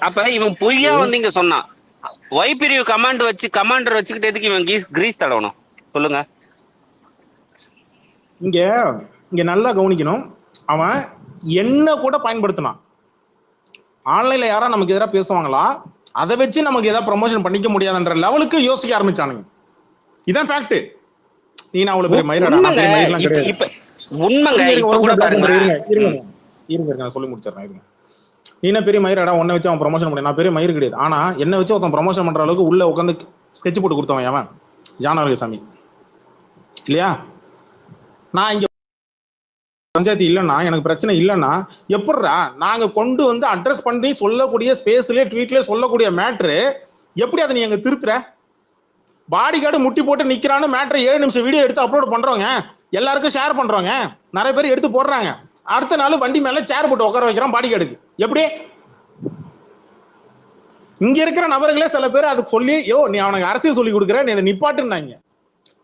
அப்ப இவன் பொய்யா வந்து இங்க சொன்னான். வைப்பிரிவு கமாண்டர் வச்சுக்கிட்டு எதுக்கு இவன் கிரீஸ் தடவணும் சொல்லுங்க. இங்க இங்க நல்லா கவனிக்கணும். அவன் என்ன கூட பயன்படுத்தினான். ஆன்லைன்ல யாரா நமக்கு எதிராக பேசுவாங்களா, அதை வச்சு நமக்கு ஏதாவது ப்ரமோஷன் பண்ணிக்க முடியாதுன்ற லெவலுக்கு யோசிக்க ஆரம்பிச்சானுங்க. இதான் ஃபேக்ட். நீ நான் அவ்வளவு பெரிய மயிரடா, நான் பெரிய மயிரெல்லாம் கிடையாது. இப்ப உண்மைங்க. இப்ப கூட பாருங்க, இருங்க சொல்லி முடிச்சிடறேன். இருங்க. நீ என்ன பெரிய மயிரடா, உன்னை வச்சு அவன் ப்ரமோஷன் பண்ணி, நான் பெரிய மயிர் கிடையாது. ஆனா என்ன வச்சு ஒருத்தன் ப்ரமோஷன் பண்ற அளவுக்கு உள்ள உட்காந்து ஸ்கெட்ச் போட்டு கொடுத்தவன் அவன் ஜானவரசாமி இல்லையா? நான் இங்க பஞ்சாயத்து இல்லைன்னா, எனக்கு பிரச்சனை இல்லைன்னா, எப்படிடா நாங்க கொண்டு வந்து அட்ரஸ் பண்ணி சொல்லக்கூடிய ஸ்பேஸ்லயே ட்வீட்லயே சொல்லக்கூடிய மேட்ரு எப்படி அதை நீ அங்க திருத்துற? பாடி கார்டு முட்டி போட்டு நிக்கிறான்னு மேட்ரை 7 நிமிஷம் வீடியோ எடுத்து அப்லோட் பண்றோங்க, எல்லாருக்கும் ஷேர் பண்றோங்க, நிறைய பேர் எடுத்து போடுறாங்க. அடுத்த நாள் வண்டி மேல சேர் போட்டு உட்கார வைக்கிறான் பாடி கார்டுக்கு. எப்படி? இங்க இருக்கிற நபர்களே சில பேர் அதுக்கு சொல்லி, யோ நீ அவனுக்கு அரசியல் சொல்லி கொடுக்குற, நீ அதை நிப்பாட்டுனாங்க.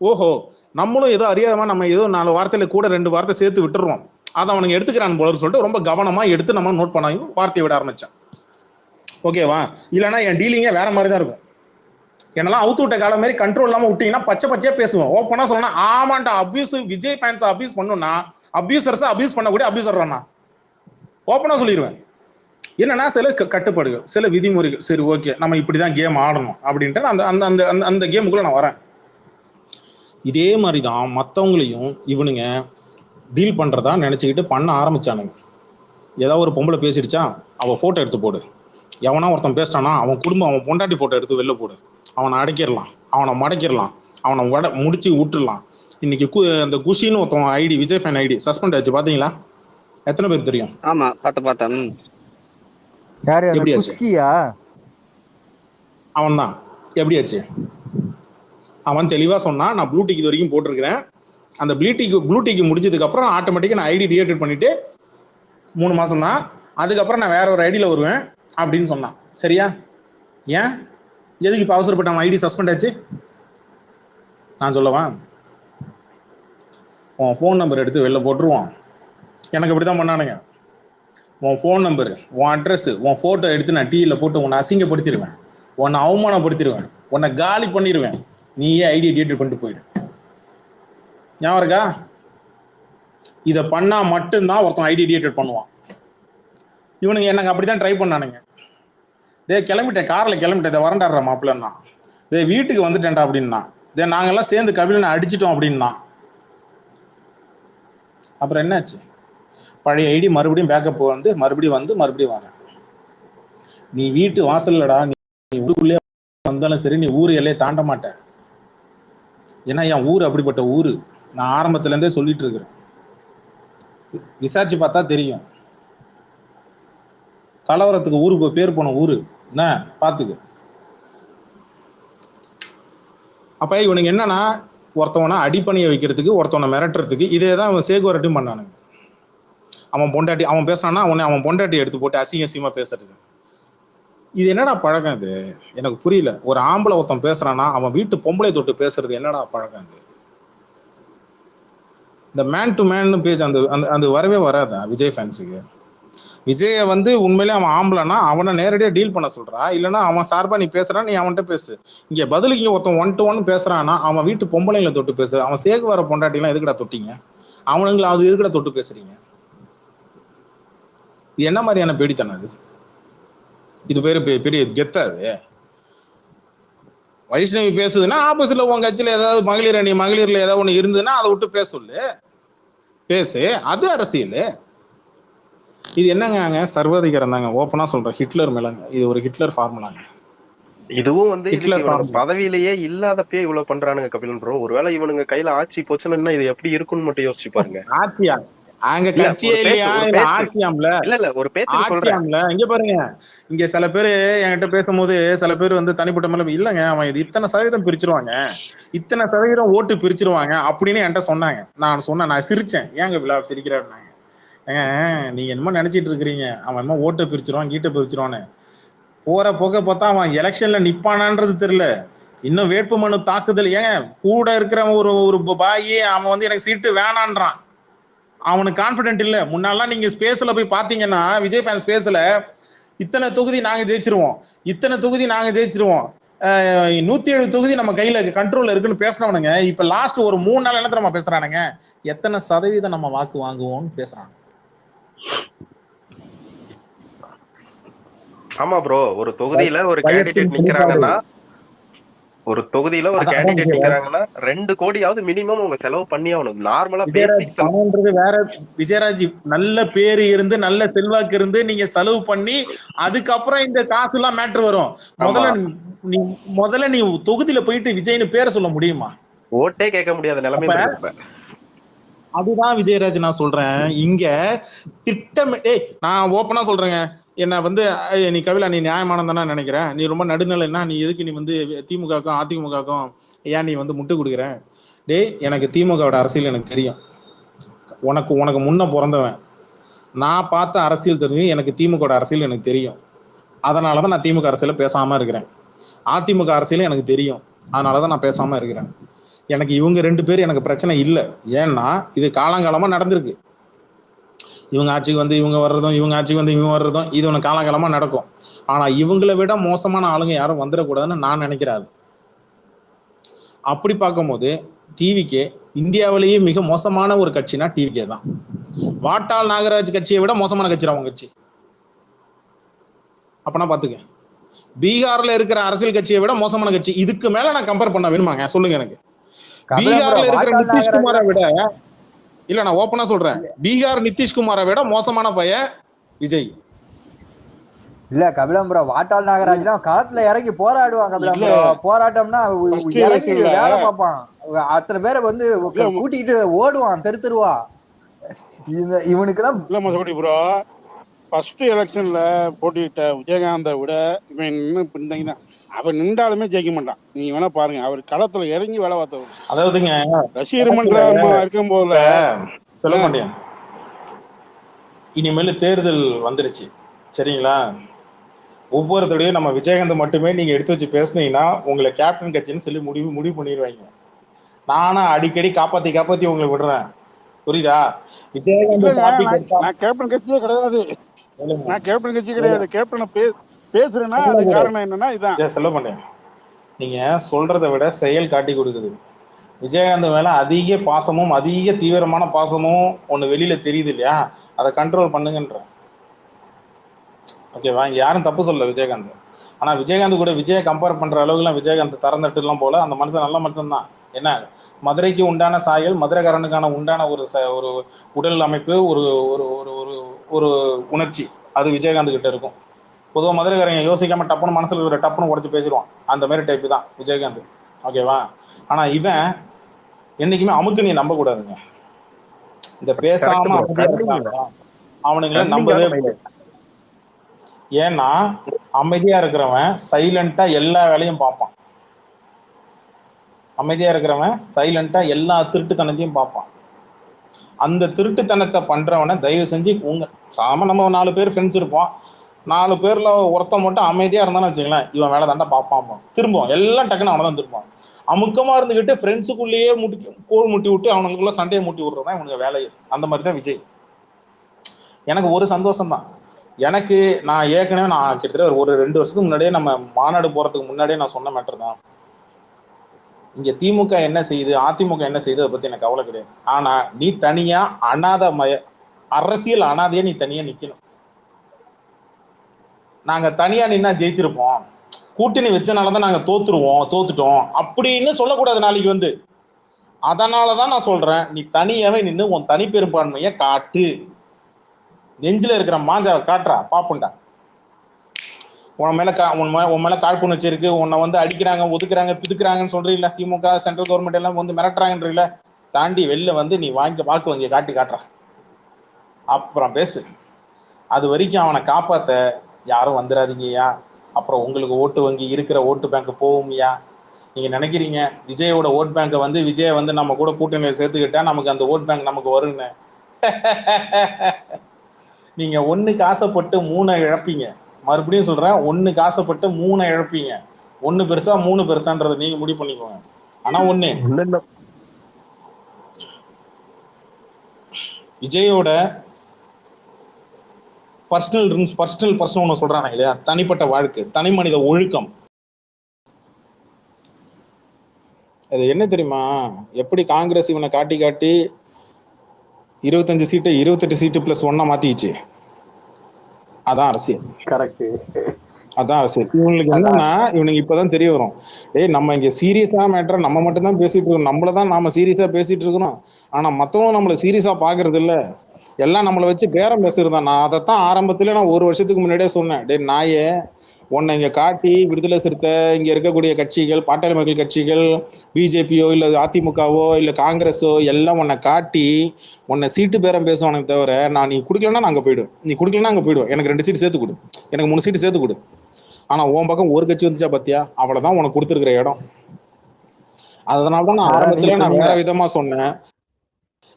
ஓஹோ, நம்மளும் ஏதோ அறியாதமா நம்ம ஏதோ 4 வார்த்தையில கூட 2 வார்த்தை சேர்த்து விட்டுறோம், அதை அவனுக்கு எடுத்துக்கிறான் போல சொல்லிட்டு ரொம்ப கவனமா எடுத்து நம்ம நோட் பண்ணாங்க, வார்த்தையை விட ஆரம்பிச்சான். ஓகேவா? இல்லைன்னா என் டீலிங்கே வேற மாதிரி தான் இருக்கும். என்னெல்லாம் அவுத்து விட்ட காலம் மாதிரி கண்ட்ரோல் இல்லாம விட்டீங்கன்னா பச்சை பச்சையா பேசுவோம். ஓப்பனா சொல்லணும், ஆமாண்டா அபியூஸ், விஜய் ஃபேன்ஸ் அபியூஸ் பண்ணுனா அபியூசர்ஸ் அபியூஸ் பண்ணக்கூடிய அபியூசர்னா ஓப்பனா சொல்லிடுவேன். என்னன்னா சில கட்டுப்பாடுகள், சில விதிமுறைகள். சரி ஓகே, நம்ம இப்படிதான் கேம் ஆடணும் அப்படின்ட்டு அந்த அந்த அந்த அந்த கேமுக்குள்ள நான் வரேன். இதே மாதிரி தான் மற்றவங்களையும் இவனுங்க டீல் பண்ணுறதா நினச்சிக்கிட்டு பண்ண ஆரம்பிச்சானுங்க. ஏதாவது ஒரு பொம்பளை பேசிடுச்சா, அவள் ஃபோட்டோ எடுத்து போடு. எவனா ஒருத்தன் பேசிட்டானா அவன் குடும்பம், அவன் பொண்டாட்டி ஃபோட்டோ எடுத்து வெளில போடு. அவனை அடைக்கிடலாம், அவனை மடக்கிடலாம், அவனை முடிச்சு விட்டுடலாம். இன்னைக்கு அந்த குஷின்னு ஒருத்தன் ID, Vijay fan ID suspend ஆச்சு. பார்த்தீங்களா? எத்தனை பேர் தெரியும்? ஆமா, பார்த்தேன். எப்படி ஆச்சு? அவன் தான். எப்படி ஆச்சு? அவன் தெளிவாக சொன்னான், நான் ப்ளூடிக் இது வரைக்கும் போட்டிருக்கிறேன், அந்த ப்ளூடிக் முடிச்சதுக்கு அப்புறம் ஆட்டோமேட்டிக்காக நான் ஐடி டிஏக்டிவேட் பண்ணிட்டு 3 மாசம் தான், அதுக்கப்புறம் நான் வேற ஒரு ஐடியில் வருவேன் அப்படின்னு சொன்னான். சரியா? ஏன் எதுக்கு இப்போ அவசரப்பட்டு அவன் ஐடி சஸ்பெண்ட் ஆச்சு? நான் சொல்லவா? உன் ஃபோன் நம்பர் எடுத்து வெளில போட்டுருவான். எனக்கு அப்படி தான் பண்ணானுங்க. உன் ஃபோன் நம்பரு, உன் அட்ரஸ், உன் ஃபோட்டோ எடுத்து நான் டிவியில் போட்டு உன்னை அசிங்கப்படுத்திடுவேன், உன்னை அவமானப்படுத்திடுவேன், உன்னை காலி பண்ணிடுவேன், நீயே ஐடி டிஏக்டிவேட் பண்ணிட்டு போயிடு. ஞாபகம் இருக்கா? இதை பண்ணா மட்டும்தான் ஒருத்தன் ஐடி டிஏக்டிவேட் பண்ணுவான். இவனுங்க எனக்கு அப்படிதான் ட்ரை பண்ணானுங்க. கிளம்பிட்டேன், காரில் கிளம்பிட்டேன், இதை வரண்டாடுற மாப்பிள்ளன்னா, வீட்டுக்கு வந்துட்டேன்டா அப்படின்னா, நாங்கெல்லாம் சேர்ந்து கபிலனை அடிச்சிட்டோம் அப்படின்னா. அப்புறம் என்னாச்சு? பழைய ஐடி மறுபடியும் பேக்கப் வந்து மறுபடியும் வரேன். நீ வீட்டு வாசல்லடா, நீ ஊருக்குள்ளே வந்தாலும் சரி, நீ ஊர் எல்லையை தாண்ட மாட்ட. ஏன்னா என் ஊர் அப்படிப்பட்ட ஊரு. நான் ஆரம்பத்துலேருந்தே சொல்லிட்டு இருக்கிறேன், விசாரிச்சு பார்த்தா தெரியும். கலவரத்துக்கு ஊருக்கு பேர் போன ஊரு என்ன பார்த்துக்கு. அப்போ இவனுக்கு என்னன்னா, ஒருத்தவனை அடிப்பணியை வைக்கிறதுக்கு, ஒருத்தவனை மிரட்டுறதுக்கு இதே தான் அவன் சேகுவரட்டையும் பண்ணானுங்க. அவன் பொண்டாட்டி அவன் பேசுறான்னா அவன் பொண்டாட்டி எடுத்து போட்டு அசிங்கமா பேசுறது. இது என்னடா பழக்கம்? இது எனக்கு புரியல. ஒரு ஆம்பளை ஒருத்தன் பேசுறான்னா அவன் வீட்டு பொம்பளை தொட்டு பேசுறது என்னடா பழக்கம்? இது இந்த மேன் டு மேன் பேஜ் அந்த அந்த வரவே வராதா விஜய் ஃபேன்ஸுக்கு? விஜயை வந்து உண்மையிலே அவன் ஆம்பளைனா அவனை நேரடியாக டீல் பண்ண சொல்றா, இல்லைன்னா அவன் சார்பா நீ பேசுறான், நீ அவன்கிட்ட பேசு. இங்க பதிலுக்கு இங்க ஒருத்தன் 1 to 1 பேசுறான்னா அவன் வீட்டு பொம்பளைங்களை தொட்டு பேசு. அவன் சேகு வர பொண்டாட்டிலாம் எதுக்கடா தொட்டிங்க? அவனுங்களை அது எதுக்கடா தொட்டு பேசுறீங்க? இது என்ன மாதிரியான பேடித்தனம்? அது இது பேரு பெரிய கெத்தாது. வைஷ்ணவி பேசுதுன்னா ஆப்போசிட்ல உன் கட்சியில ஏதாவது மகளிர் அணி, மகளிர்ல ஏதாவது ஒண்ணு இருந்ததுன்னா அதை விட்டு பேசு. அது அரசியல். இது என்னங்க சர்வாதிகாரம் தாங்க. ஓப்பனா சொல்றேன், ஹிட்லர் மேலங்க. இது ஒரு ஹிட்லர் ஃபார்முலாங்க. இதுவும் வந்து பதவியிலேயே இல்லாதப்பே இவ்வளவு பண்றானுங்க கபிலன் ப்ரோ. ஒருவேளை இவனுங்க கையில ஆட்சி போச்சுன்னா இது எப்படி இருக்குன்னு மட்டும் யோசிச்சு பாருங்க. ஆட்சியா? அங்க கட்சியே இல்லையா? ஆட்சியாம்ல. இல்ல ஒரு பேச்சு சொல்றேன்ல. இங்க பாருங்க, இங்க சில பேரு என்கிட்ட பேசும்போது சில பேர் வந்து தனிப்பட்ட மேல இல்லங்க அவன் இது இத்தனை சதவீதம் பிரிச்சிருவாங்க, இத்தனை சதவீதம் ஓட்டு பிரிச்சிருவாங்க அப்படின்னு என்கிட்ட சொன்னாங்க. நான் சொன்னேன், நான் சிரிச்சேன். ஏங்க விழா சிரிக்கிறாருனாங்க. நீங்க என்னமோ நினைச்சிட்டு இருக்கிறீங்க அவன் என்னமோ ஓட்டை பிரிச்சிருவான் கீட்டை பிரிச்சிருவான்னு. போற போக பார்த்தா அவன் எலெக்ஷன்ல நிப்பானான்றது தெரியல. இன்னும் வேட்புமனு தாக்குதல். ஏன் கூட இருக்கிற ஒரு பாயி அவன் வந்து எனக்கு சீட்டு வேணான்றான். அவனுக்கு கான்பிடென்ட் இல்ல. முன்னாலாம் நீங்க ஸ்பேஸ்ல போய் பாத்தீங்கன்னா, விஜய் ஃபேன் ஸ்பேஸ்ல இத்தனை தொகுதி நாங்க ஜெயிச்சிருவோம், இத்தனை தொகுதி நாங்க ஜெயிச்சிருவோம், 170 தொகுதி நம்ம கையில கண்ட்ரோல்ல இருக்குன்னு பேசினவனுங்க இப்ப லாஸ்ட் ஒரு 3 நாள் என்ன தெரியுமா பேசுறானுங்க, எத்தனை சதவீதம் நம்ம வாக்கு வாங்குவோம்னு பேசுறாங்க. ஆமா ப்ரோ, ஒரு தொகுதியில ஒரு கேண்டிடேட் நிக்கிறாங்கன்னா 2 கோடியாவது மினிமம் உங்க செலவு பண்ணி ஆகணும். நார்மலா வேற. விஜயராஜ் நல்ல பேரு இருந்து நல்ல செல்வாக்கு இருந்து நீங்க செலவு பண்ணி அதுக்கப்புறம் இந்த காசு எல்லாம் மேட்ரு வரும். முதல்ல நீ தொகுதியில போயிட்டு விஜய்னு பேரை சொல்ல முடியுமா? ஓட்டே கேட்க முடியாத நிலைமை. அதுதான் விஜயராஜ் நான் சொல்றேன். இங்க நான் ஓப்பனா சொல்றேங்க, என்ன வந்து நீ கபிலா நீ நியாயமானதானா நினைக்கிறேன், நீ ரொம்ப நடுநிலைன்னா நீ எதுக்கு நீ வந்து திமுகக்கும் அதிமுகக்கும் ஏன் நீ வந்து முட்டு கொடுக்குற? எனக்கு திமுகவோட அரசியல் எனக்கு தெரியும், உனக்கு முன்ன பிறந்தவன், நான் பார்த்த அரசியல் தெரிஞ்சு எனக்கு திமுக அரசியல் எனக்கு தெரியும். அதனாலதான் நான் திமுக அரசியல பேசாம இருக்கிறேன். அதிமுக அரசியல் எனக்கு தெரியும், அதனாலதான் நான் பேசாம இருக்கிறேன். எனக்கு இவங்க 2 பேரும் எனக்கு பிரச்சனை இல்லை. ஏன்னா இது காலங்காலமா நடந்திருக்கு. இவங்க ஆட்சிக்கு வந்து இவங்க வர்றதும், இவங்க ஆட்சிக்கு வந்து இவங்க வர்றதும், இது ஒன்று காலங்காலமா நடக்கும். ஆனா இவங்களை விட மோசமான ஆளுங்க யாரும் வந்துடக்கூடாதுன்னு நான் நினைக்கிறேன். அப்படி பார்க்கும்போது டிவிகே இந்தியாவிலேயே மிக மோசமான ஒரு கட்சினா டிவிகே தான். வாட்டாள் நாகராஜ் கட்சியை விட மோசமான கட்சி அவங்க கட்சி. அப்பனா பாத்துக்க, பீகார்ல இருக்கிற அரசியல் கட்சியை விட மோசமான கட்சி. இதுக்கு மேல நான் கம்பேர் பண்ண வேணுமாங்க சொல்லுங்க எனக்கு? பீகார்ல இருக்கிற நிதிஷ்குமாரை விட, இல்ல நான் ஓப்பனா சொல்றேன், பீகார் நிதிஷ்குமாரை விட மோசமான பையன் விஜய். இல்ல கபிலம் ப்ரோ, வாட்டாள் நாகராஜ்லாம் களத்துல இறங்கி போராடுவாங்க. கபிலம் ப்ரோ போராட்டம்னா இறங்கி வேலை பார்ப்பான். அத்தனை பேரை வந்து கூட்டிட்டு ஓடுவான், தெருவா. இவனுக்கெல்லாம் இல்ல மசோடி ப்ரோ, ஃபர்ஸ்ட் எலெக்ஷன்ல போட்டியிட்ட விஜயகாந்தை விட இவன் இன்னும் அவன் நின்றாலுமே ஜெயிக்க மாட்டான். நீங்க வேணா பாருங்க, அவர் களத்துல இறங்கி வேலை பார்த்தவர். அதாவதுங்க ரசிகர் மன்றம் இருக்கும் போதுல சொல்ல மாட்டேன். இனிமேல் தேர்தல் வந்துருச்சு சரிங்களா, ஒவ்வொருத்தரையும் நம்ம விஜயகாந்த் மட்டுமே நீங்க எடுத்து வச்சு பேசுனீங்கன்னா உங்களை கேப்டன் கட்சின்னு சொல்லி முடிவு பண்ணிடுவாங்க. நானும் அடிக்கடி காப்பாத்தி உங்களை விடுறேன், புரியுதா? விஜயகாந்த் நான் கேப்டன் கட்சியே கிடையாது, கேப்டன் பேசுறேன்னா அது காரணம் என்னன்னா இதான். சொல்ல மாட்டேன், நீங்க சொல்றதை விட செயல் காட்டி கொடுக்குது. விஜயகாந்த் மேல அதிக பாசமும் அதிக தீவிரமான பாசமும் ஒண்ணு வெளியில தெரியுது இல்லையா, அதை கண்ட்ரோல் பண்ணுங்கன்ற. ஓகேவா? யாரும் தப்பு சொல்லல விஜயகாந்த். ஆனா விஜயகாந்த் கூட விஜய கம்பேர் பண்ற அளவுக்குலாம் விஜயகாந்த் தரந்தட்டு எல்லாம் போல. அந்த மனுஷன் நல்ல மனுஷன் தான். என்ன மதுரைக்கு உண்டான சாயல், மதுரைக்காரனுக்கான உண்டான ஒரு உடல் அமைப்பு, ஒரு ஒரு ஒரு ஒரு உணர்ச்சி அது விஜயகாந்த் கிட்ட இருக்கும். பொதுவாக மதுரைக்காரங்க யோசிக்காம டப்புன்னு மனசுல இருக்கிற டப்புன்னு உடச்சு பேசிடுவான். அந்த மாதிரி டைப்பு தான் விஜயகாந்த். ஓகேவா? ஆனா இவன் என்னைக்குமே அமுக்கு நீ நம்ப கூடாதுங்க. இந்த பேசாம அவனுங்களை நம்பவே. ஏன்னா அமைதியா இருக்கிறவன் சைலண்டா எல்லா வேலையும் பார்ப்பான். அமைதியா இருக்கிறவன் சைலண்டா எல்லா திருட்டுத்தனத்தையும் பார்ப்பான். அந்த திருட்டுத்தனத்தை பண்றவனை தயவு செஞ்சு நம்ம 4 பேர் ஃப்ரெண்ட்ஸ் இருப்போம், 4 பேர்ல ஒருத்த மட்டும் அமைதியா இருந்தான்னு வச்சுக்கலாம், இவன் வேலை தாண்டா பார்ப்பான். திரும்புவோம் எல்லாம் டக்குன்னு அவனை தான் திருப்பான். அமுக்கமா இருந்துகிட்டு ஃப்ரெண்ட்ஸுக்குள்ளேயே கோல் முட்டி விட்டு அவனுக்குள்ள சண்டையை முட்டி விடுறதுதான் இவனுக்கு வேலையை. அந்த மாதிரி தான் விஜய். எனக்கு ஒரு சந்தோஷம் தான். எனக்கு நான் கிட்டத்தட்ட ஒரு 2 வருஷத்துக்கு முன்னாடியே, நம்ம மாநாடு போறதுக்கு முன்னாடியே நான் சொன்ன மேட்டர் தான். இங்க திமுக என்ன செய்யுது, அதிமுக என்ன செய்யுது, அதை பத்தி எனக்கு கவலை கிடையாது. ஆனா நீ தனியா அரசியல் அனாதையா நீ தனியா நிக்கணும். நாங்க தனியா நின்னா ஜெயிச்சிருப்போம், கூட்டணி வச்சனாலதான் நாங்க தோத்துட்டோம் அப்படின்னு சொல்லக்கூடாது நாளைக்கு வந்து. அதனாலதான் நான் சொல்றேன், நீ தனியாவே நின்று உன் தனி பெரும்பான்மைய காட்டு. நெஞ்சில இருக்கிற மாஞ்சாவை காட்டுறா பாப்புண்டா. உன் மேல காழ்ப்புணர்ச்சி இருக்கு, உன்னை வந்து அடிக்கிறாங்க, ஒதுக்குறாங்க, பிதுக்குறாங்கன்னு சொல்றீங்களா, திமுக சென்ட்ரல் கவர்மெண்ட் எல்லாம் வந்து மிரட்டுறாங்கன்றீங்கள, தாண்டி வெளில வந்து நீ வாக்கு வங்கியை காட்டுறா, அப்புறம் பேசு. அது வரைக்கும் அவனை காப்பாத்த யாரும் வந்துடாதீங்கய்யா. அப்புறம் உங்களுக்கு ஓட்டு வங்கி இருக்கிற ஓட்டு பேங்க் போகும்யா. நீங்க நினைக்கிறீங்க விஜயோட ஓட் பேங்கை வந்து விஜய வந்து நம்ம கூட கூட்டணியை சேர்த்துக்கிட்டா நமக்கு அந்த ஓட் பேங்க் நமக்கு வரும்னு. நீங்க 1க்கு ஆசைப்பட்டு 3 இழப்பீங்க. மறுபடியும் சொல்றேன், 1க்கு ஆசைப்பட்டு 3 இழப்பீங்க. 1 பெருசா 3 பெருசான்றதை நீங்க முடிவு பண்ணிக்கோங்க. ஆனா விஜயோட பர்சனல் ஒன்று சொல்றாங்க இல்லையா, தனிப்பட்ட வாழ்க்கை, தனி மனித ஒழுக்கம். அது என்ன தெரியுமா, எப்படி காங்கிரஸ் இவனை காட்டி காட்டி 25 சீட்டை 28 சீட்டு பிளஸ் 1 மாத்திச்சு. அதான் அரசியல். கரெக்ட். அதான் அரசியல். இவங்களுக்கு என்னன்னா, இவனுக்கு இப்பதான் தெரிய வரும், டேய் நம்ம இங்க சீரியஸா மேட்டர் நம்ம மட்டும் தான் பேசிட்டு இருக்கோம், நம்மளதான் நாம சீரியஸா பேசிட்டு இருக்கிறோம். ஆனா மத்தவங்க நம்மள சீரியஸா பாக்குறது இல்ல, எல்லாம் நம்மளை வச்சு பேரம் பேசுறதுதான். நான் அதைத்தான் ஆரம்பத்துல நான் 1 வருஷத்துக்கு முன்னாடியே சொன்னேன், டே நாயே உன்னை இங்க காட்டி விடுதலை சிறுத்தை, இங்க இருக்கக்கூடிய கட்சிகள், பாட்டாளி மக்கள் கட்சிகள், பிஜேபியோ இல்ல அதிமுகவோ இல்ல காங்கிரஸோ எல்லாம் உன்னை காட்டி உன்னை சீட்டு பேரம் பேசுவானே தவிர, நான் நீ குடுக்கலன்னா நான் அங்க போயிடுவேன், நீ குடுக்கலன்னா அங்க போயிடுவேன், எனக்கு 2 சீட்டு சேர்த்து கொடு, எனக்கு 3 சீட்டு சேர்த்து கொடு. ஆனா உன் பக்கம் ஒரு கட்சி வந்துச்சா பாத்தியா, அவ்வளவுதான் உனக்கு கொடுத்துருக்கிற இடம். அதனாலதான் நான் ஆரம்பத்திலே நான் வேற விதமா சொன்னேன்,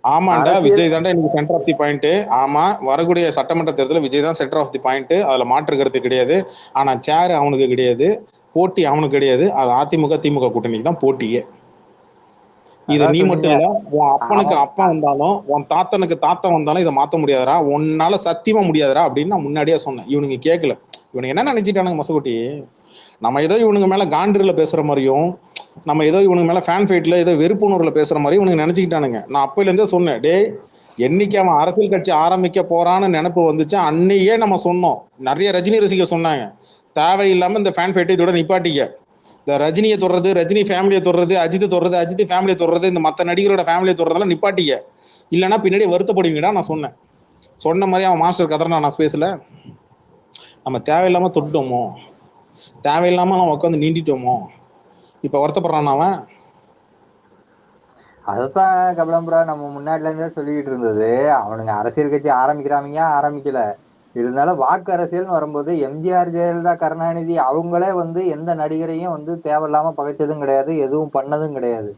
ஆமாண்டா விஜய் தாண்டா இன்னைக்கு சென்டர் ஆஃப் தி பாயிண்ட். ஆமா, வரக்கூடிய சட்டமன்ற தேர்தலில் விஜய் தான் சென்டர் ஆஃப் தி பாயிண்ட், அதுல மாற்று கருத்து கிடையாது. ஆனா சேர் அவனுக்கு கிடையாது, போட்டி அவனுக்கு கிடையாது. அது அதிமுக திமுக கூட்டணிக்கு தான் போட்டியே. இது நீ மட்டும் இல்ல, உன் அப்பனுக்கு அப்பா வந்தாலும் உன் தாத்தனுக்கு தாத்தன் வந்தாலும் இதை மாத்த முடியாதரா, உன்னால சத்தியமா முடியாதரா அப்படின்னு நான் முன்னாடியே சொன்னேன். இவனுங்க கேட்கல. இவனுக்கு என்ன நினைச்சிட்டானுங்க மசகுட்டி, நம்ம ஏதோ இவனுங்க மேல காண்டிரில பேசுற மாதிரியும், நம்ம ஏதோ இவனுக்கு மேல ஃபேன் ஃபைட்ல ஏதோ வெறுப்புணர்வுல பேசுற மாதிரி இவனுக்கு நினைச்சுக்கிட்டானுங்க. நான் அப்பையில இருந்தே சொன்னேன், டே என்னைக்கு அவன் அரசியல் கட்சி ஆரம்பிக்க போறான்னு நினைப்பு வந்துச்சு அன்னையே நம்ம சொன்னோம். நிறைய ரஜினி ரசிகர் சொன்னாங்க, தேவையில்லாம இந்த ஃபேன் ஃபைட்டை இதோட நிப்பாட்டிக்க, இந்த ரஜினியை தொடுறது, ரஜினி ஃபேமிலியை தொடுறது, அஜித் தொடுறது, அஜித் ஃபேமிலியை தொடுறது, இந்த மற்ற நடிகரோட ஃபேமிலியை தொடுறதெல்லாம் நிப்பாட்டிக்க, இல்லைன்னா பின்னாடி வருத்தப்படுவீங்கடா நான் சொன்னேன். சொன்ன மாதிரி அவன் மாஸ்டர் கதறனா நான் ஸ்பேஸ்ல, நம்ம தேவையில்லாம தொட்டோமோ, தேவையில்லாம நம்ம உட்காந்து நீண்டிட்டோமோ, இப்ப வருத்தப்படுறான் அவன். அதத்தான் கபிலம்புரா நம்ம முன்னாடில இருந்தே சொல்லிக்கிட்டு இருந்தது. அவனுங்க அரசியல் கட்சி ஆரம்பிக்கல, இருந்தாலும் வாக்கு அரசியல்னு வரும்போது எம்ஜிஆர், ஜெயலலிதா, கருணாநிதி அவங்களே எந்த நடிகரையும் தேவையில்லாம பகைச்சதும் கிடையாது, எதுவும் பண்ணதும் கிடையாது.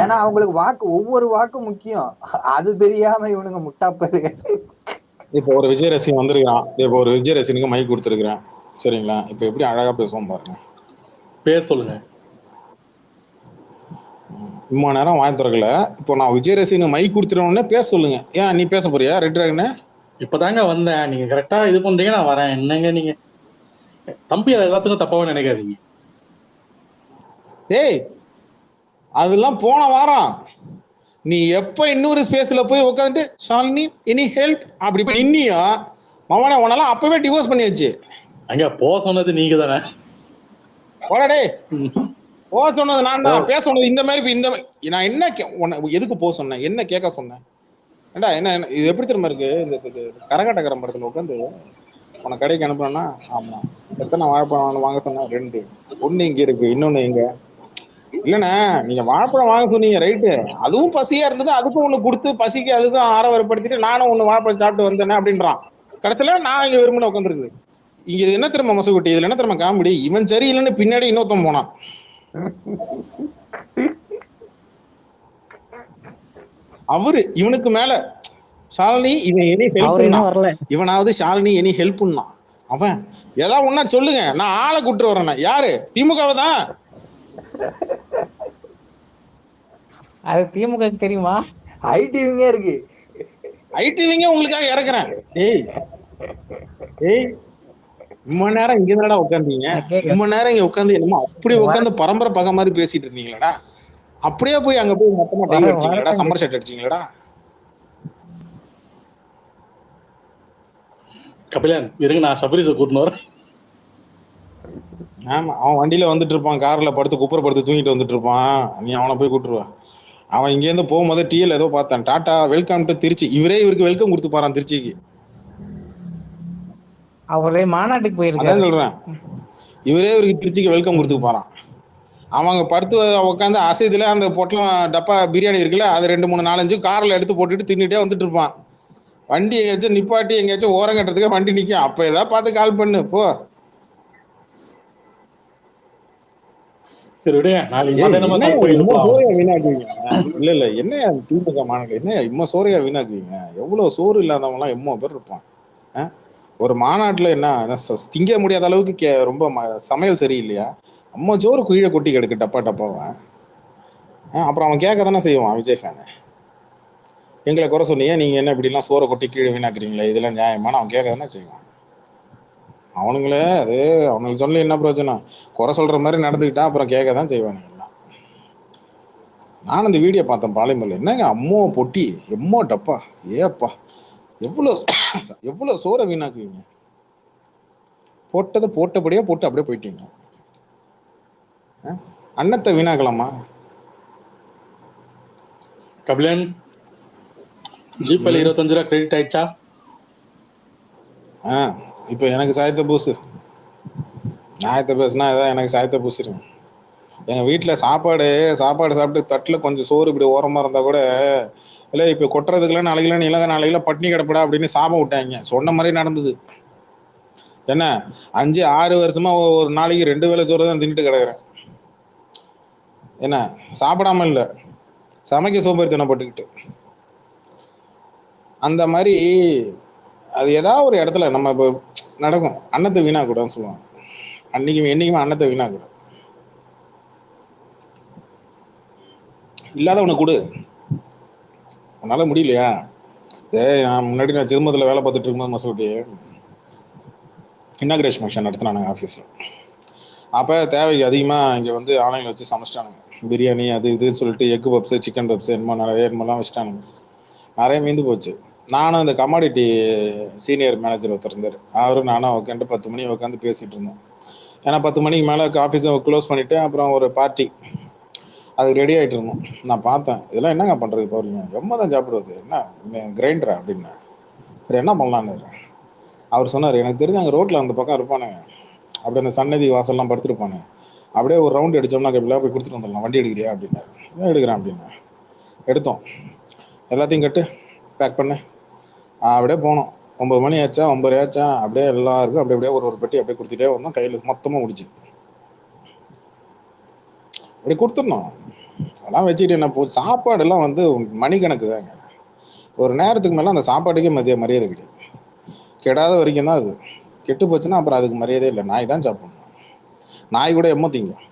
ஏன்னா அவங்களுக்கு ஒவ்வொரு வாக்கு முக்கியம். அது தெரியாம இவனுங்க முட்டாப்பது. இப்ப ஒரு விஜய் ரசிகன் வந்திருக்கான், இப்ப ஒரு விஜய் ரசிகனுக்கு மைக் கொடுத்துருக்கிறேன், சரிங்களா? இப்ப எப்படி அழகா பேசுவோம் பாருங்க. பேர் சொல்லுங்க. இம்மா நேரம் வாய் திறக்கல, இப்போ நான் விஜய் ரசிகனுக்கு மைக் கொடுத்துருவோன்னே பேச சொல்லுங்க. ஏன் நீ பேச போறியா ரெட் டிராகனே? இப்பதாங்க வந்தேன், நீங்க கரெக்டா இது பண்றீங்க, நான் வரேன். என்னங்க நீங்க தம்பி எல்லாத்துக்கும் தப்பாவும் நினைக்காதீங்க. ஏய் அதெல்லாம் போன வாரம் நீ எப்ப இன்னொரு ஸ்பேஸ்ல போய் உட்காந்துட்டு ஷாலினி எனி ஹெல்ப் அப்படி போய் இன்னியா மவனே உனெல்லாம் அப்பவே டிவோர்ஸ் பண்ணியாச்சு. அங்க போக சொன்னது நீங்க தானே. போடே, போக சொன்னது நான் தான், பேச சொன்னது இந்த மாதிரி. இந்த நான் என்ன எதுக்கு போக சொன்னேன், என்ன கேட்க சொன்னேன்? ஏண்டா என்ன இது எப்படி திரும்ப இருக்கு, இந்த கரகாட்டக்காரன் படத்துல உட்காந்து உனக்கு கடைக்கு அனுப்புனா, ஆமா எத்தனை வாழைப்பழம் வாங்க சொன்னா, 2, ஒண்ணு இங்க இருக்கு இன்னொன்னு எங்க, இல்லண்ணா நீங்க வாழைப்பழம் வாங்க சொன்னீங்க ரைட்டு, அதுவும் பசியா இருந்தது, அதுக்கும் ஒண்ணு கொடுத்து பசிக்கு அதுக்கும் ஆரவரப்படுத்திட்டு நானும் ஒண்ணு வாழைப்பழம் சாப்பிட்டு வந்தேனே அப்படின்றான். கடைசியில நான் இங்க விரும்பின உட்காந்துருக்குது. இங்க என்ன திரும்ப மசகுட்டி, இதுல என்ன திரும்ப காமெடி, இவன் சரி இல்லைன்னு பின்னாடி இன்னொருத்தன் போனான். அவரு இவனுக்கு மேல ஷாலினி இவன் எனி ஹெல்ப், இவனாவது ஷாலினி எனி ஹெல்ப்னா, அவன் ஏதாவது ஒன்னா சொல்லுங்க நான் ஆளை கூட்டு வரேன். யாரு? திமுகவை தான். அது திமுக தெரியுமா? ஐடிவிங்க இருக்கு, ஐடிவிங்க உங்களுக்காக இறக்குறேன். ஏய் ஏய் ரொம்ப நேரம் இங்க தானடா உட்காந்தீங்க, ரொம்ப நேரம் இங்க உட்காந்து என்னமோ அப்படி உட்காந்து பரம்பரை பகை மாதிரி பேசிட்டு இருந்தீங்களா, அப்படியே போய் அங்க போய் மொத்தமா டை அடிச்சீங்களா, சம்மர் ஷர்ட் அடிச்சீங்களா? கபிலன் இருங்க, நான் சபரிஸை கூட்டின்னு வரேன். ஆமா, அவன் வண்டியில வந்துட்டு இருப்பான், கார்ல படுத்து குப்புற படுத்து தூங்கிட்டு வந்துட்டு இருப்பான், நீ அவனை போய் கூட்டுருவா. அவன் இங்க இருந்து போகும்போது டிஎல் ஏதோ பார்த்தான், டாடா வெல்கம் டு திருச்சி, இவருக்கு வெல்கம் கொடுத்து பாறான் திருச்சிக்கு. அவரே மாநாட்டுக்கு போயிருக்காரு. அதான் சொல்றேன், இவருக்கு திருச்சிக்கு வெல்கம் கொடுத்து பாறான். அவங்க படுத்து உட்காந்து அசைதுல அந்த பொட்டலம் டப்பா பிரியாணி இருக்குல்ல, அது 2 3 4 5 கார்ல எடுத்து போட்டுட்டு தின்னுட்டே வந்துட்டு இருப்பான். வண்டி எங்கேயாச்சும் நிப்பாட்டி எங்கேயாச்சும் ஓரம் கட்டுறதுக்கு வண்டி நிற்கும், அப்ப ஏதாவது பார்த்து கால் பண்ணு போ. இல்ல இல்ல என்ன திமுக மாநாடு என்ன இம்மா சோறையா வீணாக்குவீங்க? எவ்வளவு சோறு இல்லாதவங்க எல்லாம் எம்மோ பேர் இருப்பான். ஒரு மாநாட்டுல என்ன திங்க முடியாத அளவுக்கு ரொம்ப சமையல் சரியில்லையா? அம்மா சோறு குழிய கொட்டி கிடக்கு டப்பா டப்பாவன். அப்புறம் அவன் கேட்க தானே செய்வான் விஜய் ஃபேனு. எங்களை குறை சொன்னீங்க, நீங்க என்ன இப்படி எல்லாம் சோறை கொட்டி கீழே வீணாக்குறீங்களே, இதெல்லாம் நியாயமான அவன் கேட்க தானே செய்வான். அவனுங்களே அது அவனுக்கு சொல்லி என்ன பிரயோஜனம்? குறை சொல்ற மாதிரி நடந்துக்கிட்டா அப்புறம் கேட்க தான் செய்வானுங்க. நான் அந்த வீடியோ பார்த்தேன் பாலைமல்ல. என்னங்க அம்மோ பொட்டி எம்மோ டப்பா ஏப்பா எவ்வளோ எவ்வளோ சோறை வீணாக்குவீங்க? போட்டதை போட்டபடியே போட்டு அப்படியே போயிட்டீங்க. அன்னத்தை வீணாக்கலாமா? கபிலன் ஜிபேல 25 ரூபா கிரெடிட் ஆயிடுச்சா? இப்போ எனக்கு சாயத்தை பூசு. நியாயத்தை பேசுனா ஏதாவது எனக்கு சாயத்தை பூசிடுங்க. எங்கள் வீட்டில் சாப்பாடு சாப்பிட்டு தட்டில் கொஞ்சம் சோறு இப்படி ஓரமாக இருந்தால் கூட இல்லை இப்போ கொட்டுறதுக்குலாம் நாளைக்கெல்லாம் பட்னி கிடப்படா அப்படின்னு சாபம் விட்டாங்க. சொன்ன மாதிரி நடந்தது. என்ன 5-6 வருஷமா ஒரு நாளைக்கு 2 வேளை சோறு தான் தின்னுட்டு கிடக்குறேன். என்ன சாப்பிடாம இல்லை, சமைக்க சோம்பேறித்தனப்பட்டுக்கிட்டு. அந்த மாதிரி அது ஏதாவது ஒரு இடத்துல நம்ம இப்போ நடக்கும். அன்னத்தை வீணாக்கூடாதுன்னு சொல்லுவாங்க. என்னைக்குமே அன்னத்தை வீணாக்கூடாது. இல்லாத உனக்கு கொடு. உன்னால முடியலையா? முன்னாடி நான் சிதம்பரத்தில் வேலை பார்த்துட்டு இருக்கும்போது மசூட்டி இன்னாகிரேஷன் ஃபங்க்ஷன் நடத்தினானுங்க ஆஃபீஸில். அப்போ தேவைக்கு அதிகமாக இங்கே வந்து ஆன்லைனில் வச்சு சமைச்சிட்டானுங்க. பிரியாணி அது இதுன்னு சொல்லிட்டு எக்கு பப்ஸு சிக்கன் பப்ஸு என்னமோலாம் வச்சுட்டானுங்க. நிறைய மீந்து போச்சு. நானும் இந்த கமாடிட்டி சீனியர் மேனேஜர் ஒருத்தர் இருந்தார். அவரும் நானும் உட்காந்து 10 மணி உட்காந்து பேசிகிட்டு இருந்தோம். ஏன்னா 10 மணிக்கு மேலே ஆஃபீஸை க்ளோஸ் பண்ணிவிட்டு அப்புறம் ஒரு பார்ட்டி அதுக்கு ரெடி ஆகிட்டு இருந்தோம். நான் பார்த்தேன், இதெல்லாம் என்னங்க பண்ணுறது போகிறீங்க? எம்ம தான் சாப்பிடுவது, என்ன கிரைண்டரா அப்படின்னா. சரி என்ன பண்ணலான்னு அவர் சொன்னார், எனக்கு தெரிஞ்சு அங்கே ரோட்டில் அந்த பக்கம் இருப்பானுங்க, அப்படியே அந்த சன்னதி வாசல்லாம் படுத்துருப்பானு, அப்படியே ஒரு ரவுண்ட் அடித்தோம்னா கபிலா போய் கொடுத்துட்டு வந்துடலாம். வண்டி எடுக்கிறியா அப்படின்னா. எடுக்கிறேன் அப்படின்னா. எடுத்தோம். எல்லாத்தையும் கட்டு பேக் பண்ணு. அப்படியே போனோம். 9 மணி ஆச்சா 9 ஆச்சா, அப்படியே எல்லாருக்கும் அப்படியே ஒரு பெட்டி அப்படியே கொடுத்துட்டே வந்தோம். கையில் மொத்தமாக முடிச்சுது. அப்படி கொடுத்துடணும். அதெல்லாம் வச்சுக்கிட்டு என்ன போச்சு? சாப்பாடெல்லாம் வந்து மணிக்கணக்கு தாங்க. ஒரு நேரத்துக்கு மேலே அந்த சாப்பாட்டுக்கே மரியாதை கிடையாது. கெடாத வரைக்கும் தான் அது. கெட்டு போச்சுன்னா அப்புறம் அதுக்கு மரியாதையே இல்லை. நாய் தான் சாப்பிடணும். நாய் கூட எம்மோ திங்கும்.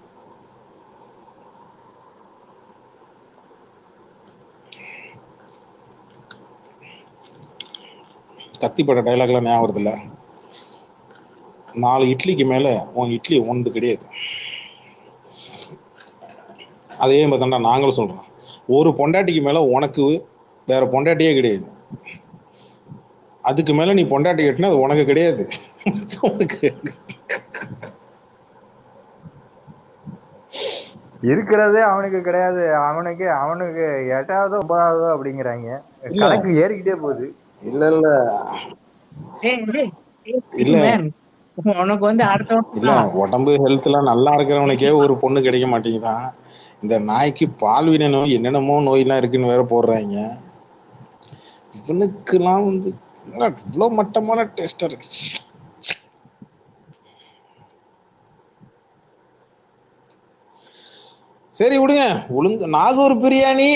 கத்திப்பட்ட டைலாக்லாம் ஞாபகம் வருது இல்லை? 4 இட்லிக்கு மேலே உன் இட்லி ஒன்று கிடையாது. அதே மாதிரி தான்டா நாங்களும் சொல்கிறோம். ஒரு பொண்டாட்டிக்கு மேலே உனக்கு வேற பொண்டாட்டியே கிடையாது. அதுக்கு மேலே நீ பொண்டாட்டி கட்டினா அது உனக்கு கிடையாது. இருக்கிறதே அவனுக்கு கிடையாது. அவனுக்கு 8வது 9வது அப்படிங்கிறாங்க. கணக்கு ஏறிக்கிட்டே போகுது. இல்ல இல்ல இல்ல உனக்கு வந்து இல்ல, உடம்பு ஹெல்த் எல்லாம் நல்லா இருக்கிறவனுக்கே ஒரு பொண்ணு கிடைக்க மாட்டேங்குதான். இந்த நாய்க்கு பால்வினை நோய் என்னென்னமோ நோயெல்லாம் இருக்குன்னு வேற போடுறாங்க. இவனுக்கெல்லாம் வந்து இவ்வளோ மட்டமான டேஸ்டா இருக்கு. சரி விடுங்க. நாகூர் பிரியாணி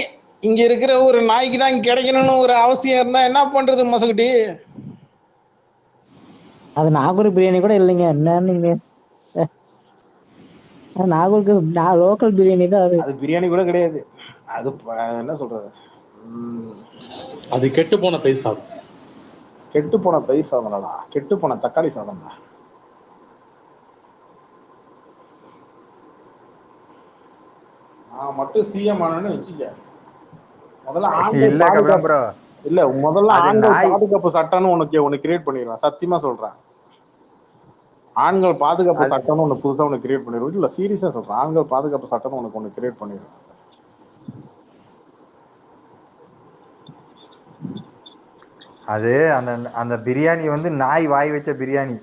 இங்க இருக்கிற ஒரு நாய்க்கு தான் கிடைக்கணும்னு ஒரு அவசியம் இருந்தா என்ன பண்றது மசகுட்டி? அது நாகூர் பிரியாணி கூட இல்லைங்க. என்னன்னு நாகூருக்கு லோக்கல் பிரியாணி தான். அது பிரியாணி கூட கிடையாது. அது என்ன சொல்றது, அது கெட்டு போன தயிர் சாதம். கெட்டு போன தயிர் சாதம்டா, கெட்டு போன தக்காளி சாதம்டா. நான் மட்டும் சிஎம் ஆனேன்னு வச்சுக்க, முதல்ல ஆண்கள் பாதுகாப்பு சட்டம்னு ஒண்ணு கிரியேட் பண்ணிடுவேன். சத்தியமா சொல்றேன், ஆண்கள் பாதுகாப்பு சட்டம்னு ஒண்ணு புதுசா ஒண்ணு கிரியேட் பண்ணிடுவோம். இல்ல சீரியஸா சொல்றேன், ஆண்கள் பாதுகாப்பு சட்டம்னு ஒண்ணு கிரியேட் பண்ணிடுவேன். அது அந்த பிரியாணி வந்து நாய் வாய் வச்ச பிரியாணி.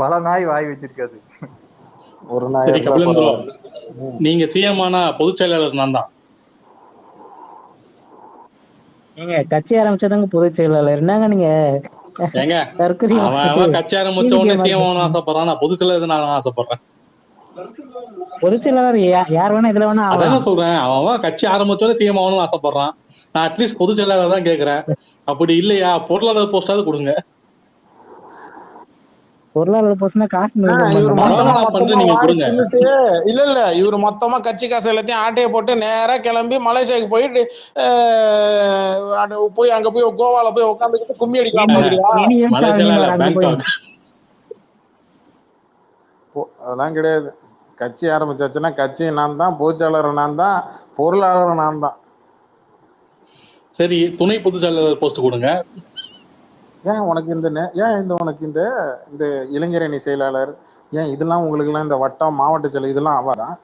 பல நாய் வாய் வச்சிருக்காது. ஒரு நாய். நீங்க சிஎம் ஆனா பொதுச் செயலாளர் நான் தான். நீங்க கட்சி ஆரம்பிச்சதாங்க பொதுச் செயலாளர். என்னங்க நீங்க கட்சி ஆரம்பிச்ச உடனே சிஎம் ஆகணும்னு ஆசைப்படுறான். நான் பொதுச் செயலாளர் நான் ஆசைப்படுறேன். பொதுச் செயலாளர் யார் வேணா இதுல வேணா அதான் சொல்றேன். அவன் கட்சி ஆரம்பிச்சோட சிஎம் ஆகணும்னு ஆசைப்படுறான். நான் அட்லீஸ்ட் பொதுச் செயலாளர் தான் கேட்கிறேன். அப்படி இல்லையா பொருளாதார போஸ்டாவது கொடுங்க. பொருளாதார போஸ்ட்னா காசு இவரு பரவாயில்ல, மொத்தமா நான் பண்றேன், நீங்க வாரி கொடுங்க. தின்னுட்டு இல்ல இவரு மொத்தமா கட்சி காசு எல்லாத்தையும் ஆட்டையை போட்டு நேரா கிளம்பி மலேசியாவுக்கு போயிட்டு போய் அங்க போய் கோவால போய் உட்காந்துக்கிட்டு கும்மி அடிக்கலாம் பாக்குறியா? மலேசியால பேங்காக். அதெல்லாம் கிடையாது. கட்சி ஆரம்பிச்சாச்சுன்னா கட்சி நான் தான், பொதுச்செயலாளர் நான் தான், பொருளாளர் நான் தான். சரி, துணை பொதுச் செயலாளர் போஸ்ட் கொடுங்க. ஏன் உனக்கு உனக்கு இந்த இந்த இளைஞரணி செயலாளர் ஏன் இதெல்லாம் உங்களுக்கு எல்லாம் இந்த வட்டம் மாவட்ட செயலர் இதெல்லாம் ஆவாதான்?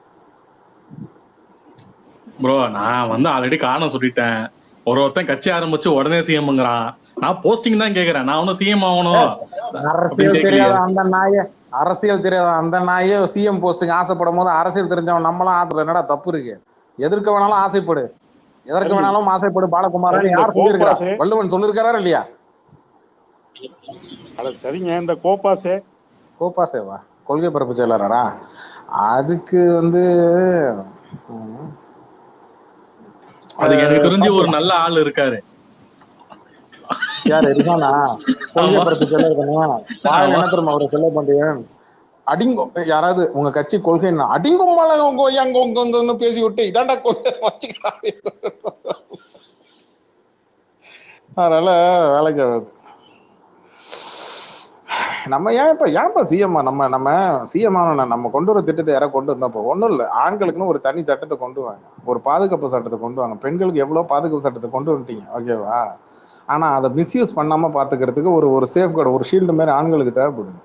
ப்ரோ நான் ஆல்ரெடி காரணம் சொல்லிட்டேன். ஒருத்தன் கட்சி ஆரம்பிச்சு உடனே சிஎம்ங்கிறான். நான் போஸ்டிங் தான் கேக்குறேன். நான் ஒன்னும் சிஎம் ஆகணும் அரசியல் தெரியாத அந்த நாயே சிஎம் போஸ்டுக்கு ஆசைப்படும் போது அரசியல் தெரிஞ்சவன் நம்மளாம் ஆசைப்பட என்னடா தப்பு இருக்கு? எதற்கு வேணாலும் ஆசைப்படு, எதற்கு வேணாலும் ஆசைப்படு. பாலகுமாரன் யார் சொல்லியிருக்கிறா? வள்ளுவன் சொல்லியிருக்காரா இல்லையா? சரிங்க. இந்த கோப்பாசேவா கொள்கை பரப்பு செயலாளரா? அதுக்கு அதுக்கு எனக்கு தெரிஞ்சு ஒரு நல்ல ஆள் இருக்காரு. யாரு? ரிஹானா? கொள்கை பரப்பு செயலாளர் என்ன தெரியுமா அவரை சொல்ல மாட்டேன். அடிங்கோ யாராவது உங்க கட்சி கொள்கை என்ன அடிங்கொம்பன்னு பேசி விட்டு இதாண்டா கொள்கை வச்சுக்கலாம். அதனால வேலைக்கு ஆகாது. நம்ம ஏன்ப்பா சிஎம் நம்ம சிஎம் நம்ம கொண்டு வர திட்டத்தை யாராவது கொண்டு வந்தப்போ ஒன்றும் இல்லை. ஆண்களுக்குன்னு ஒரு தனி சட்டத்தை கொண்டு வாங்க, ஒரு பாதுகாப்பு சட்டத்தை கொண்டு வாங்க. பெண்களுக்கு எவ்வளோ பாதுகாப்பு சட்டத்தை கொண்டு வந்துட்டீங்க, ஓகேவா? ஆனால் அதை மிஸ்யூஸ் பண்ணாமல் பார்த்துக்கிறதுக்கு ஒரு சேஃப்கார்டு, ஒரு ஷீல்டு மாதிரி ஆண்களுக்கு தேவைப்படுது.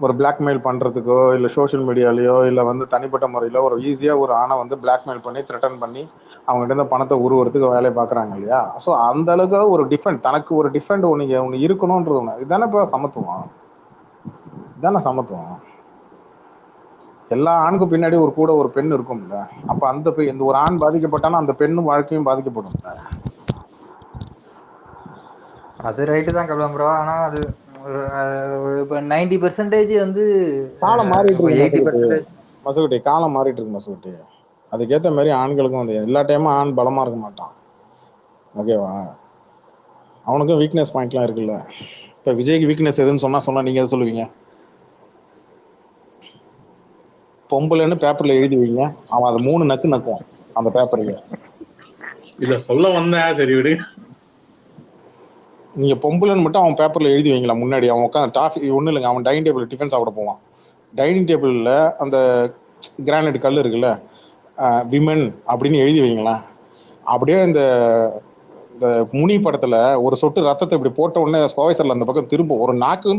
ஒரு பிளாக்மெயில் பண்ணுறதுக்கோ இல்லை சோஷியல் மீடியாலேயோ இல்லை தனிப்பட்ட முறையில் ஒரு ஈஸியாக ஒரு ஆணை பிளாக்மெயில் பண்ணி த்ரெட்டன் பண்ணி அவங்ககிட்ட இந்த பணத்தை உருவறதுக்கு வேலையை பார்க்குறாங்க இல்லையா? ஸோ அந்த அளவுக்கு ஒரு டிஃபெண்ட், தனக்கு ஒரு டிஃபெண்ட் ஒன்று இருக்கணுன்றது ஒன்று. இதுதானே இப்போ சமத்துவம்? இதுதானே சமத்துவம்? எல்லா ஆணுக்கும் பின்னாடி ஒரு பெண் இருக்கும்ல. அப்போ இந்த ஒரு ஆண் பாதிக்கப்பட்டாலும் அந்த பெண்ணும் வாழ்க்கையும் பாதிக்கப்படும். அது ரைட்டு தான் கபிலம் ப்ரோ. ஆனா அது இப்போ 90% காலம் மாறிட்டு இருக்கு 80% மசுகுட்டி. காலம் மாறிட்டு இருக்கு மசுகுட்டி. அதுக்கேற்ற மாதிரி ஆண்களுக்கும் எல்லா டைமும் ஆண் பலமா இருக்க மாட்டான், ஓகேவா? அவனுக்கும் வீக்னஸ் பாயிண்ட்லாம் இருக்குல்ல. இப்போ விஜய்க்கு வீக்னஸ் எதுன்னு சொன்னா நீங்க எது சொல்லுவீங்க? பொம்பளைன்னு பேப்பர்ல எழுதி வைங்க, அவன் அதை 3 நக்குவான் அந்த பேப்பருக்கு. இல்ல சொல்ல வந்தேன், சரி விடு. நீங்க பொம்பளைன்னு மட்டும் அவன் பேப்பர்ல எழுதி வைங்களா முன்னாடி. அவன் உட்காந்து டாஃபி ஒன்றும் இல்லைங்க, அவன் டைனிங் டேபிள் டிஃபன் சாப்பிட போவான். டைனிங் டேபிளில் அந்த கிரானைட் கல் இருக்குல்ல, விமன் அப்படின்னு எழுதி வைங்களேன். அப்படியே இந்த முனி படத்துல ஒரு சொட்டு ரத்தத்தை இப்படி போட்ட உடனே ஸ்கோவைசர்ல அந்த பக்கம் திரும்ப ஒரு நாக்கு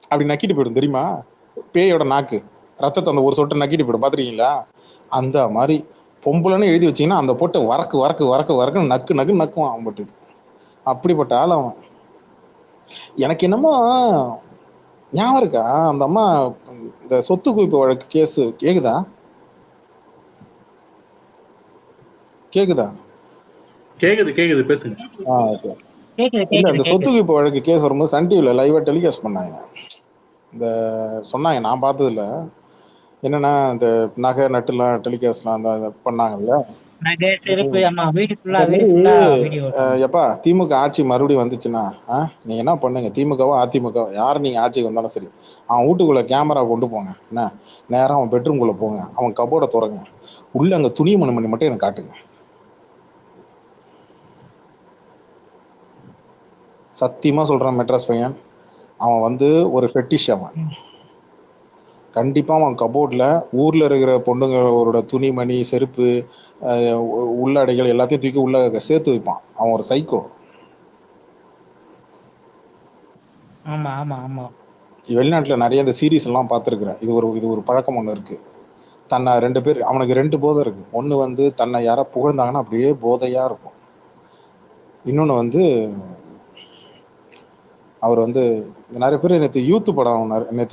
அப்படி நக்கிட்டு போயிடும் தெரியுமா? பேயோட நாக்கு ரத்தத்தை அந்த ஒரு சொட்டு நக்கிட்டு போயிடும், பார்த்துருக்கீங்களா? அந்த மாதிரி பொம்பளைன்னு எழுதி வச்சிங்கன்னா அந்த போட்டு வரக்குன்னு நக்குவான் அவன் போட்டு. அப்படிப்பட்ட ஆள் அவன். எனக்கு என்னமோ ஞாபகம் இருக்கா அந்த அம்மா இந்த சொத்து குவிப்பு வழக்கு கேஸ் கேக்குதா? கேக்குது பேசுங்க. இல்ல இந்த சொத்து குவிப்பு வழக்கு கேஸ் வரும்போது சன் டிவில லைவா டெலிகாஸ்ட் பண்ணாங்க. இந்த சொன்னாங்க, நான் பார்த்ததில்ல. என்னன்னா இந்த நகை நட்டுலாம் டெலிகாஸ்ட்லாம் அந்த பண்ணாங்கல்ல. எப்பா திமுக ஆட்சி மறுபடியும் வந்துச்சுன்னா நீங்க என்ன பண்ணுங்க, திமுகவோ அதிமுக யாரும் நீங்க ஆட்சிக்கு வந்தாலும் சரி, அவன் வீட்டுக்குள்ள கேமரா கொண்டு போங்க, என்ன நேரம் அவன் பெட்ரூம்குள்ள போங்க, அவன் கபோர்டை திறங்க, உள்ள அங்க துணி மணி மட்டும் எனக்கு காட்டுங்க. சத்தியமா சொல்றான் மெட்ராஸ் பையன், அவன் ஒரு ஃபெட்டிஷ். அவன் கண்டிப்பா அவன் கபோர்ட்ல ஊர்ல இருக்கிற பொண்ணுங்களோட துணிமணி, செருப்பு, உள்ளாடைகள் எல்லாத்தையும் தூக்கி உள்ள சேர்த்து வைப்பான். அவன் ஒரு சைக்கோ. வெளிநாட்டுல நிறைய இந்த சீரீஸ் எல்லாம் பார்த்துருக்குறேன். இது ஒரு பழக்கம் ஒன்று இருக்கு. தன்னை 2 பேர், அவனுக்கு 2 போதை இருக்கு. ஒன்று தன்னை யாரா புகழ்ந்தாங்கன்னா அப்படியே போதையா இருக்கும். இன்னொன்று அவர் நிறைய பேர் நேற்று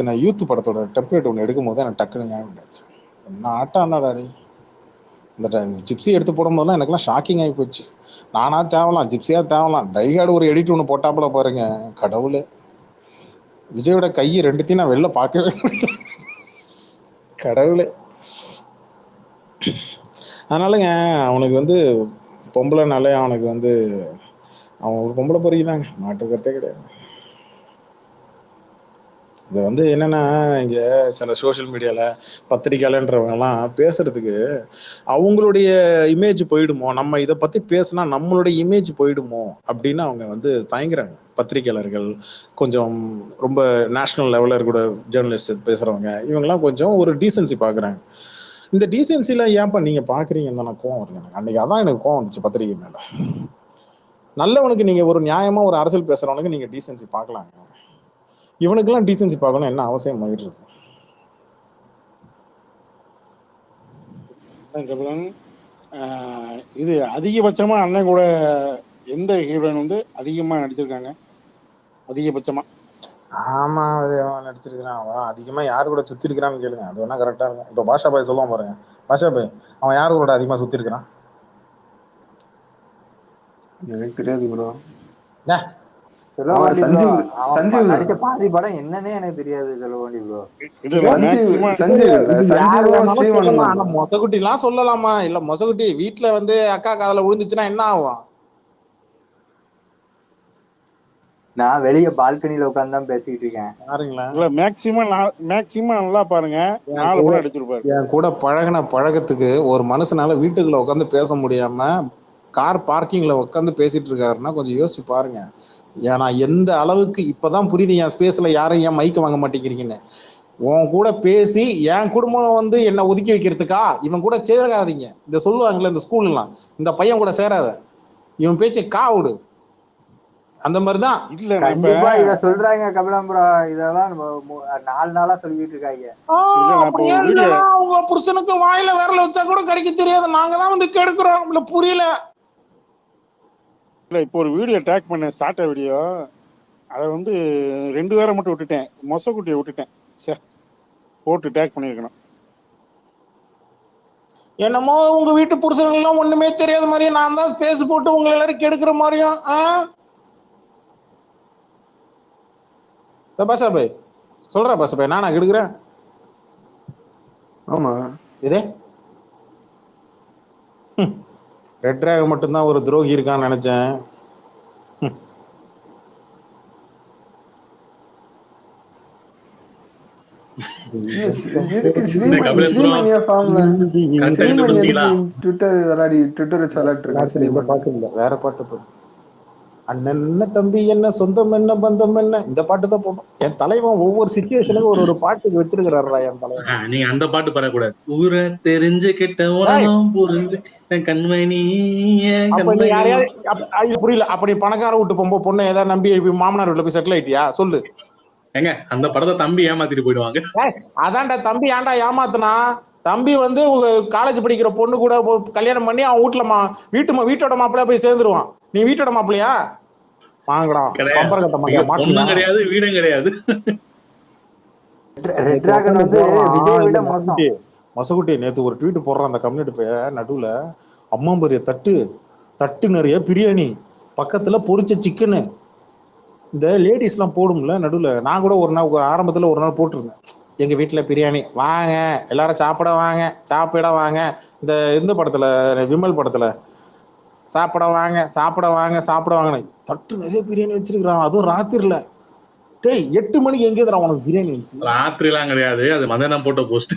நான் யூத்து படத்தோட டெம்ப்ளேட் ஒன்று எடுக்கும் போது எனக்கு டக்குன்னு ஞாபகம் ஆச்சு. நான் ஆட்டாடி இந்த ஜிப்ஸி எடுத்து போடும்போதுலாம் எனக்குலாம் ஷாக்கிங் ஆகி போச்சு. நானா தேவலாம், ஜிப்ஸியா தேவலாம், டைகார்டு ஒரு எடிட் ஒன்று போட்டாப்புல பாருங்க, கடவுளே. விஜயோட கை 2த்தையும் நான் வெளில பார்க்கவே முடியல, கடவுளே. அதனாலங்க அவனுக்கு பொம்பளைனாலே அவனுக்கு அவன் ஒரு பொம்பளை பொறுக்கிதாங்க, மாற்றுக்கிறதே கிடையாது. இது வந்து என்னன்னா, இங்க சில சோஷியல் மீடியால பத்திரிக்கையாளன்றவங்கலாம் பேசுறதுக்கு அவங்களுடைய இமேஜ் போயிடுமோ, நம்ம இதை பத்தி பேசினா நம்மளுடைய இமேஜ் போயிடுமோ அப்படின்னு அவங்க வந்து தயங்குறாங்க. பத்திரிக்கையாளர்கள், கொஞ்சம் ரொம்ப நேஷனல் லெவலில் இருக்கிற ஜேர்னலிஸ்ட் பேசுறவங்க, இவங்கெல்லாம் கொஞ்சம் ஒரு டீசென்சி பார்க்குறாங்க. இந்த டீசென்சில ஏன்ப்பா நீங்க பாக்குறீங்கன்னு தான் கோவம் வருது எனக்கு. அன்னைக்கு அதான் எனக்கு கோவம் வந்துச்சு பத்திரிகை மேல. நல்லவனுக்கு நீங்க ஒரு நியாயமா ஒரு அரசியல் பேசுறவனுக்கு நீங்க டீசென்சி பார்க்கலாங்க. இவனுக்கெல்லாம் டீசென்சி பார்க்கணும் என்ன அவசியம் இருக்கு? கபிலன் இது அதிகபட்சமா அண்ணன் கூட எந்த ஹீரோயின் வந்து அதிகமா நடிச்சிருக்காங்க? அதிகபட்சமா ஆமா, அது அவன் நடிச்சிருக்கிறான். அவன் அதிகமா யாரு கூட சுத்தி இருக்கிறான்னு கேளுங்க, அது வேணா கரெக்டா இருக்கும். இப்போ பாஷா பாய் சொல்லுவான் பாருங்க, பாஷா பாய் அவன் யாரு கூட அதிகமா சுத்தி இருக்கிறான்? எனக்கு தெரியாது ப்ரோ. சஞ்சீவ் நடிச்ச பாதி படம் என்னன்னே எனக்கு தெரியாது. செல்வமணி ப்ரோ, மொசகுட்டி எல்லாம் சொல்லலாமா? இல்ல மொசகுட்டி வீட்டுல வந்து அக்கா காதல விழுந்துச்சுன்னா என்ன ஆகும்? நான் வெளிய பால்கனில உட்கார்ந்து தான் பேசிட்டு இருக்கேன். பாருங்களேன், மேக்ஸிமம் நல்லா பாருங்க, 4 படம் அடிச்சிருப்பாரு. என் கூட பழகின பழக்கத்துக்கு ஒரு மனுஷனால வீட்டுக்குள்ள உட்காந்து பேச முடியாம கார் பார்க்கிங்ல உட்காந்து பேசிட்டு இருக்காருன்னா கொஞ்சம் யோசிச்சு பாருங்க. ஏன்னா எந்த அளவுக்கு இப்பதான் புரியுது என் ஸ்பேஸ்ல யாரும் ஏன் மைக்க வாங்க மாட்டேங்கிறீங்கன்னு. உன் கூட பேசி என் குடும்பம் வந்து என்ன ஒதுக்கி வைக்கிறதுக்கா இவன் கூட சேராதீங்க. இந்த சொல்லுவாங்கல்ல இந்த ஸ்கூல்லாம், இந்த பையன் கூட சேராத, இவன் பேச்சை விடு, அந்த மாதிரிதான். இல்ல கண்டிப்பா இத சொல்றாங்க கபிலம் ப்ரோ. இதெல்லாம் 4 நாளா சொல்லிட்டு இருக்காங்க. உங்க புருஷனுக்கு வாயில விரல வச்சா கூட கிடைக்க தெரியாது, நாங்க தான் வந்து கெடுக்கிறோம். இல்ல புரியல. இல்ல இப்போ ஒரு வீடியோ டேக் பண்ண சாட்ட வீடியோ, அதை வந்து 2 பேரை மட்டும் விட்டுட்டேன், மொசக்குட்டியை விட்டுட்டேன். போட்டு டேக் பண்ணிருக்கணும். என்னமோ உங்க வீட்டு புருஷனுங்கெல்லாம் ஒண்ணுமே தெரியாத மாதிரியும் நான் தான் ஸ்பேஸ் போட்டு உங்களை எல்லாரும் கெடுக்கிற மாதிரியும். பாஷா பாய் சொல்ற, பாஷா பாய் நானா கெடுக்கிறேன்? ஆமா, இதே ரெட் டிராகன் மட்டும்தான் ஒரு துரோகி இருக்கான்னு நினைச்சேன். வேற பாட்டு அண்ணன் என்ன தம்பி என்ன சொந்தம் என்ன பந்தம் என்ன, இந்த பாட்டு தான் போடும். என் தலைவன் ஒவ்வொரு சிச்சுவேஷனுக்கும் ஒரு பாட்டுக்கு வச்சிருக்கிறாரா என் தலைவன். நீங்க அந்த பாட்டு பாடக்கூடாது. ஊரை தெரிஞ்சுக்கிட்ட கண்மணி புரியல. அப்படி பணக்கார விட்டு போகும்போது பொண்ணு ஏதாவது நம்பி மாமனார் வீட்டுல போய் செட்டில் ஆயிட்டியா சொல்லு. ஏங்க அந்த படத்தை தம்பி ஏமாத்திட்டு போயிடுவாங்க. அதான்டா தம்பி ஏன்டா ஏமாத்துனா? தம்பி வந்து காலேஜ் படிக்கிற பொண்ணு கூட கல்யாணம் பண்ணி அவன் வீட்டோட மாப்பிள்ளையா போய் சேர்ந்துருவான். நீ வீட்டோட மாப்பிள்ளையா? வாங்கடா, பொண்ணும் கிடையாது வீடும் கிடையாது. மொசகுட்டி நேத்து ஒரு ட்வீட் போடுறான் அந்த கம்யூனிட்டி நடுவுல. அம்மா பெரிய தட்டு நிறைய பிரியாணி, பக்கத்துல பொரிச்ச சிக்கனு, இந்த லேடிஸ் எல்லாம் போடும்ல நடுவுல. நான் கூட ஒரு நாள் ஆரம்பத்துல ஒரு நாள் போட்டிருந்தேன், எங்க வீட்டுல பிரியாணி வாங்க எல்லாரும் சாப்பிட வாங்க. இந்த படத்துல விமல் படத்துல சாப்பிட வாங்க தட்டு நிறைய பிரியாணி வச்சிருக்கிறான், அதுவும் ராத்திரில. டேய் 8 மணிக்கு எங்கே உனக்கு பிரியாணி வச்சு? ராத்திரி எல்லாம் கிடையாது, அது மதியானம் போட்ட போஸ்ட்.